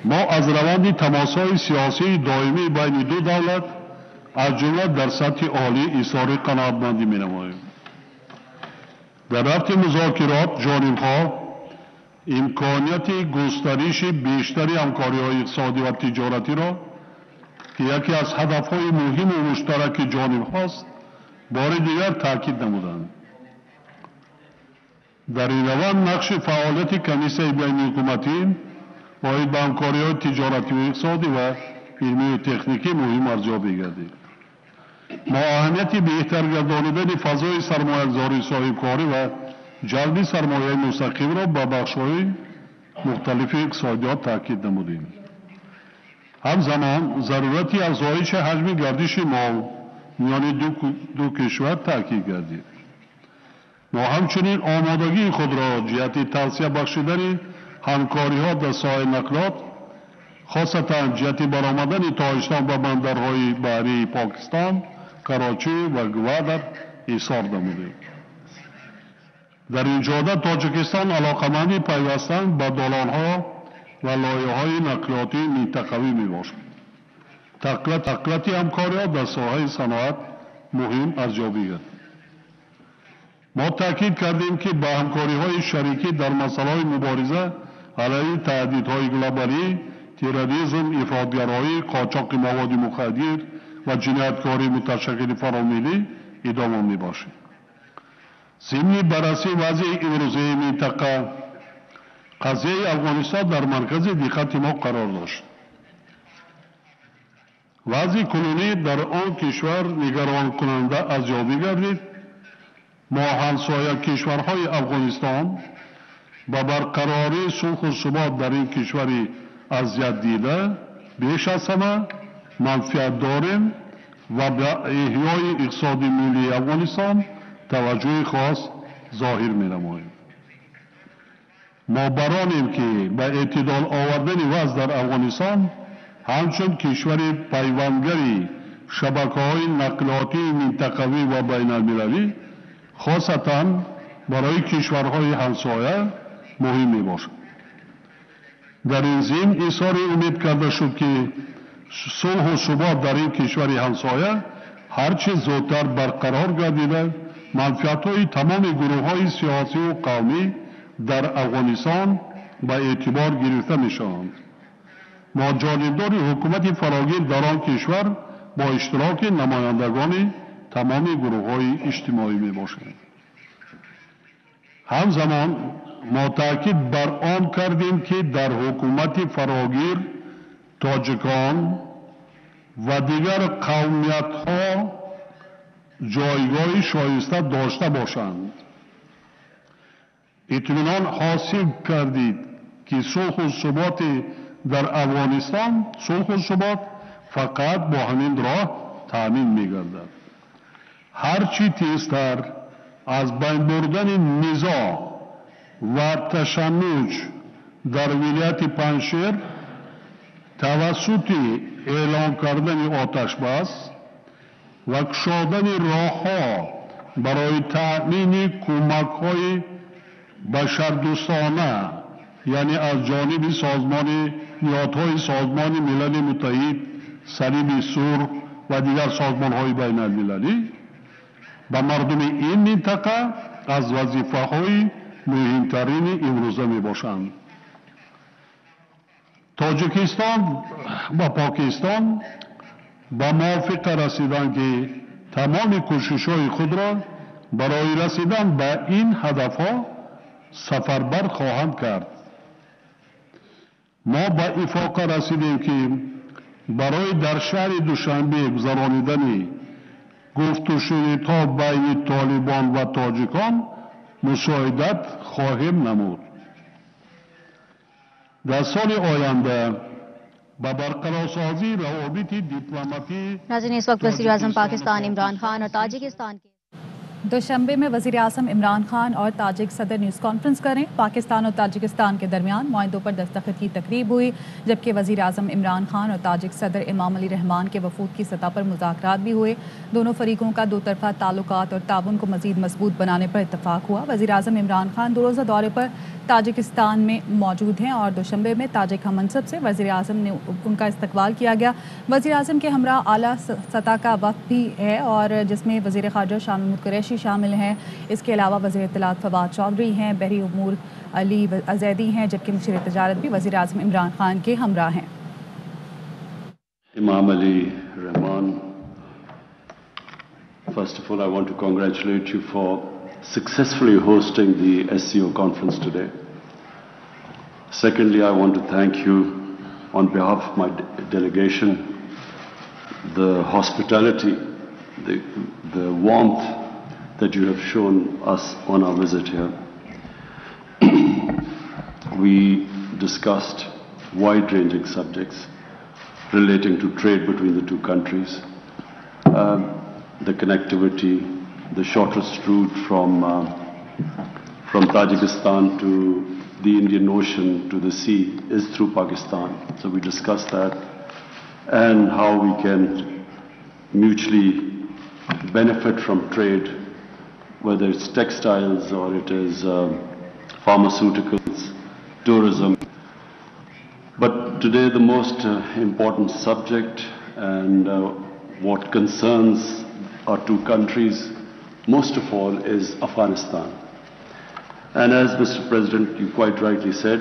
ما از روند تماس‌های سیاسی دائمی بین دو دولت از جمله در سطح عالی اظهار قناعتمندی می‌نماییم. در رابطه مذاکرات جانب‌ها امکانیت گسترش بیشتری همکاری‌های اقتصادی و تجارتی را که یکی از هدف‌های مهم و مشترک جانب‌هاست بار دیگر تاکید نمودند. در این روند نقش فعالیت کمیسیون بین حکومتی باید به همکاری‌های تجارتی و اقتصادی و علمی و تکنیکی مهم ارزیابی گردید. ما اهمیت بهتر گردانیدن فضای سرمایه‌گذاری صاحبکاری و جلب سرمایه مستقیم را به بخش‌های مختلف اقتصادیات تاکید نمودیم. همزمان ضرورت افزایش حجم گردش مال میان دو کشور تاکید گردید. ما همچنین آمادگی خود را جهت توسعه بخشیدن همکاری‌ها در ساحه نقلات خاصتا جهت برآمدن تاجیکستان به بندرهای بحری پاکستان، کراچی و گوادر اظهار نمودیم. در این جهت تاجیکستان علاقمند پیوستن به دالان‌ها و لایه‌های نقلیاتی منطقوی میباشد. تقویت همکاری‌ها در ساحه صنعت مهم ارزیابی گردید. ما تاکید کردیم که با همکاری‌های شریکی در مسائل مبارزه علیه تهدیدهای گلوبالی، تروریسم، افراطگرایی، قاچاق مواد مخدر و جنایتکاری متشکل فراملی ادامه می‌باشد. ضمن بررسی وضع امروزی منطقه قضیه افغانستان در مرکز دقت ما قرار داشت. وضع کنونی در آن کشور نگران کننده ارزیابی گردید. ما همسایه کشورهای افغانستان با برقراری صلح و ثبات در این کشوری اذیت دیده بیش از همه منفعت داریم و به احیای اقتصاد ملی افغانستان توجه خاص ظاهر می‌نماییم. ما برانیم که به اعتدال آوردن وضع در افغانستان همچون کشور پیوندگری شبکه‌های نقلیاتی منطقوی و بین المللی خاصتاً برای کشورهای همسایه مهم میباشد. در این ضمن اظهار امید کرده شد که صلح و ثبات در این کشور همسایه هرچه زودتر برقرار گردیده منفعت‌های تمام گروه‌های سیاسی و قومی در افغانستان به اعتبار گرفته می‌شوند. ما جانبدار حکومت فراگیر در آن کشور با اشتراک نمایندگان تمام گروه‌های اجتماعی میباشد. همزمان ما تاکید بر آن کردیم که در حکومت فراگیر تاجیکان و دیگر قومیت‌ها جایگاه شایسته داشته باشند. اطمینان حاصل کردید که صلح و ثبات در افغانستان فقط با همین راه تامین می‌گردد. هرچی تیزتر از بین بردن نزاع و تشنج در ولایت پنجشیر توسط اعلام کردن آتش بس و گشادن راه‌ها برای تأمین کمک‌های بشردوستانه یعنی از جانب نهادهای سازمان ملل متحد، صلیب سرخ و دیگر سازمان‌های بین المللی به مردم این منطقه از وظیفه‌های مهمترین امروزه میباشند. تاجیکستان و پاکستان به موافقه رسیدند که تمام کوشش‌های خود را برای رسیدن به این هدف‌ها سفربر خواهند کرد. ما به اتفاق رسیدیم که برای در شهر دوشنبه گذرانیدن گفت و شنیدها بین طالبان و تاجیکان مساعدت خواهیم نمود. در سال آینده با برقرارسازی روابط دیپلماتی ناظرین، इस वक्त वज़ीर-ए-आज़म पाकिस्तान इमरान खान और ताजिकिस्तान के दुशंबे में वज़ीर-ए-आज़म इमरान खान और ताजिक सदर न्यूज़ कॉन्फ्रेंस करें। पाकिस्तान और ताजिकिस्तान के दरमियान मुआहदों पर दस्तखत की तकरीब हुई, जबकि वज़ीर-ए-आज़म इमरान खान और ताजिक सदर इमाम अली रहमान के वफूद की सतह पर मुज़ाकरात भी हुए। दोनों फरीकों का दो तरफ़ा ताल्लुकात और ताउन को मज़ीद मजबूत बनाने पर इत्तफाक हुआ। वज़ीर-ए-आज़म इमरान खान 2 रोज़ा दौरे पर ताजिकिस्तान में मौजूद हैं और दुशंबे में ताजिक हममनसब से वज़ीर-ए-आज़म ने उनका इस्तकबाल किया गया। वज़ीर-ए-आज़म के हमरा आला सतह का वफ़द भी है और जिसमें वज़ीर ख़ारजा शाह महमूद कुरैशी शामिल हैं। इसके अलावा वज़ीर इत्तलात फवाद चौधरी हैं, बहरी उमूर अली अज़ैदी हैं, जबकि मुशीर तजारत भी वज़ीर-ए-आज़म इमरान खान के हमरा हैं। Imam Ali Rahman, first of all, I want to congratulate you for successfully hosting the SCO conference today. Secondly, I want to thank you on behalf of my delegation, the hospitality, the warmth that you have shown us on our visit here. We discussed wide-ranging subjects relating to trade between the two countries, the connectivity, the shortest route from Tajikistan to the Indian Ocean to the sea is through Pakistan. So we discussed that and how we can mutually benefit from trade, whether it's textiles or it is pharmaceuticals, tourism. But today the most important subject and what concerns our two countries most of all is Afghanistan. And as Mr. President, you quite rightly said,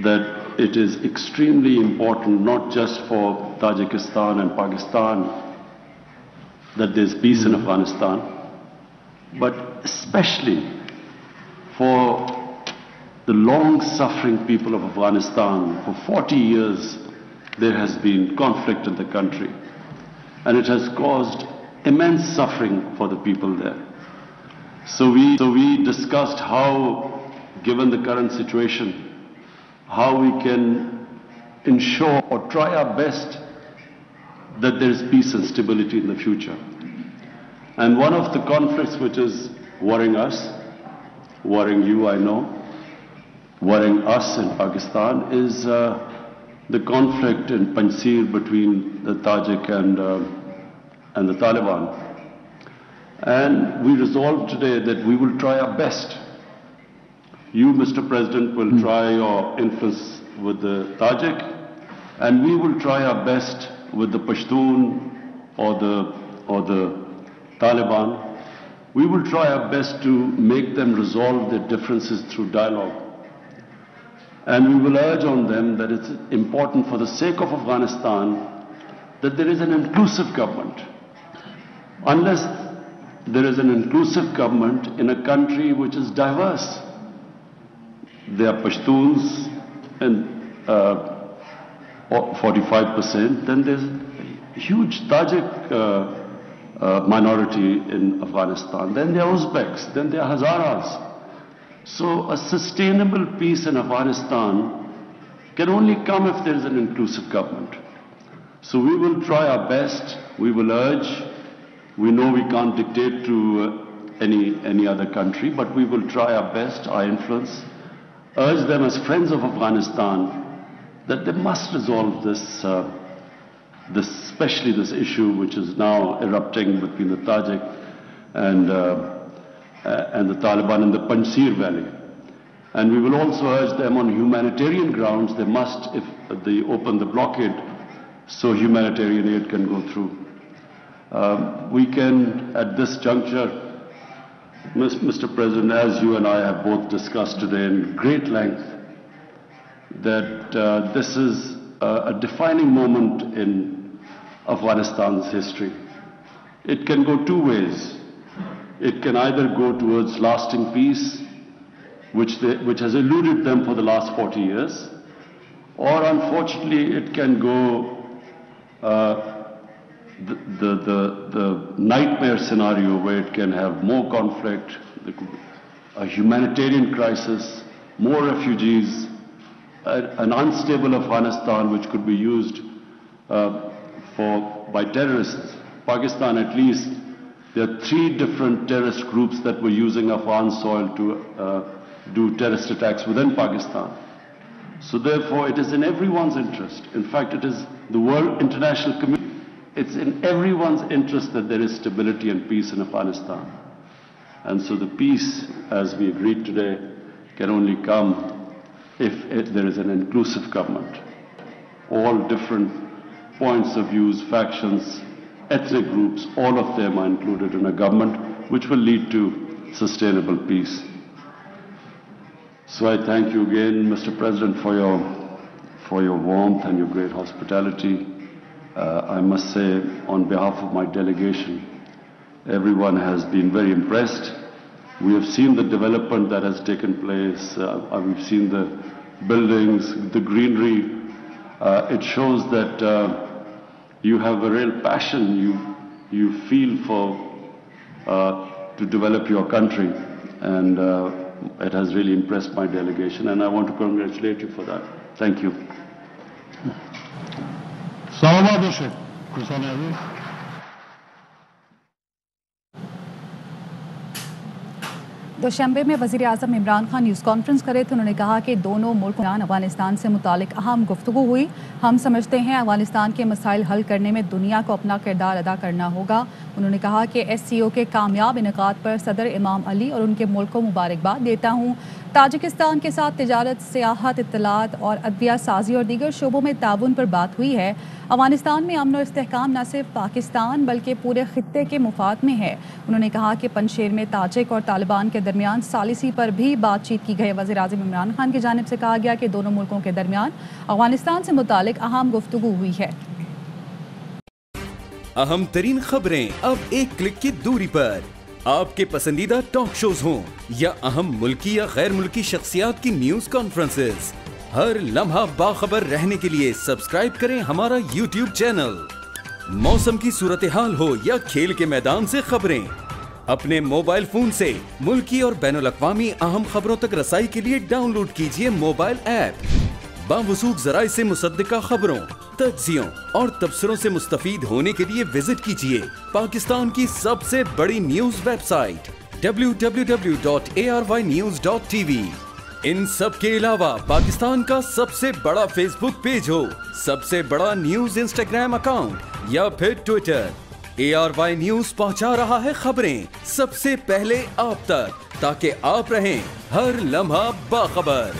that it is extremely important not just for Tajikistan and Pakistan that there's peace in Afghanistan, but especially for the long-suffering people of Afghanistan. For 40 years, there has been conflict in the country, and it has caused immense suffering for the people there. So we discussed how, given the current situation, how we can ensure or try our best that there is peace and stability in the future. And one of the conflicts which is worrying us, worrying you, I know, worrying us in Pakistan is the conflict in Panjshir between the Tajik and the Taliban. And we resolved today that we will try our best. You, Mr. President, will try your influence with the Tajik, and we will try our best with the Pashtun or the Taliban. We will try our best to make them resolve their differences through dialogue. And we will urge on them that it's important for the sake of Afghanistan that there is an inclusive government. Unless there is an inclusive government in a country which is diverse, there are Pashtuns and 45%, then there's a huge Tajik minority in Afghanistan, then there are Uzbeks, then there are Hazaras. So a sustainable peace in Afghanistan can only come if there is an inclusive government. So we will try our best, we will urge. We know we can't dictate to any other country, but we will try our best, our influence, urge them as friends of Afghanistan that they must resolve this, especially this issue which is now erupting between the Tajik and the Taliban in the Panjshir Valley. And we will also urge them on humanitarian grounds, they must, if they open the blockade, so humanitarian aid can go through. We can, at this juncture, Mr. President, as you and I have both discussed today in great length, that this is a defining moment in Afghanistan's history. It can go two ways. It can either go towards lasting peace, which has eluded them for the last 40 years, or unfortunately it can go the nightmare scenario where it can have more conflict, a humanitarian crisis, more refugees, an unstable Afghanistan which could be used by terrorists. Pakistan at least There are 3 different terrorist groups that were using Afghan soil to do terrorist attacks within Pakistan. So therefore, it is in everyone's interest. In fact, it is the world international community. It's in everyone's interest that there is stability and peace in Afghanistan. And so the peace, as we agreed today, can only come if there is an inclusive government. All different points of views, factions, ethnic groups, all of them are included in a government which will lead to sustainable peace. So I thank you again, Mr. President, for your warmth and your great hospitality. I must say, on behalf of my delegation, everyone has been very impressed. We have seen the development that has taken place. We've seen the buildings, the greenery. It shows that you have a real passion. You feel to develop your country, and it has really impressed my delegation, and I want to congratulate you for that. Thank you. Salamat olsun. Kusan abi. दुशंबे में वज़ीर आज़म Imran Khan news conference करे थे। उन्होंने कहा कि दोनों मुल्कों में अफगानिस्तान से मुतालिक अहम गुफ्तगू हुई। हम समझते हैं अफगानिस्तान के मसाइल हल करने में दुनिया को अपना किरदार अदा करना होगा। उन्होंने कहा कि SCO के कामयाब इनेकाद पर सदर इमाम अली और उनके मुल्क को मुबारकबाद देता हूँ। ताजिकिस्तान के साथ तिजारत, सियाहत, इत्तलात और अदविया साजी और दीगर शोबों में ताउन पर बात हुई है। अफगानिस्तान में अमन और इस्तेहकाम न सिर्फ पाकिस्तान बल्कि पूरे खित्ते के मुफाद में है। उन्होंने कहा कि पंजशेर में ताजिक और तालिबान के दरमियान सालिसी पर भी बातचीत की गई। वज़ीर आज़म इमरान खान की जानिब से कहा गया कि दोनों मुल्कों के दरमियान अफगानिस्तान से मुतालिक अहम गुफ्तगू हुई है। अहम तरीन खबरें अब एक क्लिक की दूरी पर। आपके पसंदीदा टॉक शोज हों या अहम मुल्की या गैर मुल्की शख्सियात की न्यूज कॉन्फ्रेंसेस, हर लम्हा बाखबर रहने के लिए सब्सक्राइब करें हमारा YouTube चैनल। मौसम की सूरत हाल हो या खेल के मैदान से खबरें, अपने मोबाइल फोन से मुल्की और बैनुल-अक़वामी अहम खबरों तक रसाई के लिए डाउनलोड कीजिए मोबाइल ऐप। बावसूख ज़राए से मुसद्दिका खबरों, तज्ज़ियों और तबसरों से मुस्तफ़ीद होने के लिए विजिट कीजिए पाकिस्तान की सबसे बड़ी न्यूज वेबसाइट www.arYnews.tv। इन सब के अलावा पाकिस्तान का सबसे बड़ा फेसबुक पेज हो, सबसे बड़ा न्यूज इंस्टाग्राम अकाउंट या फिर ट्विटर, ARY न्यूज पहुंचा रहा है खबरें सबसे पहले आप तक, ताकि आप रहें हर लम्हा बाखबर।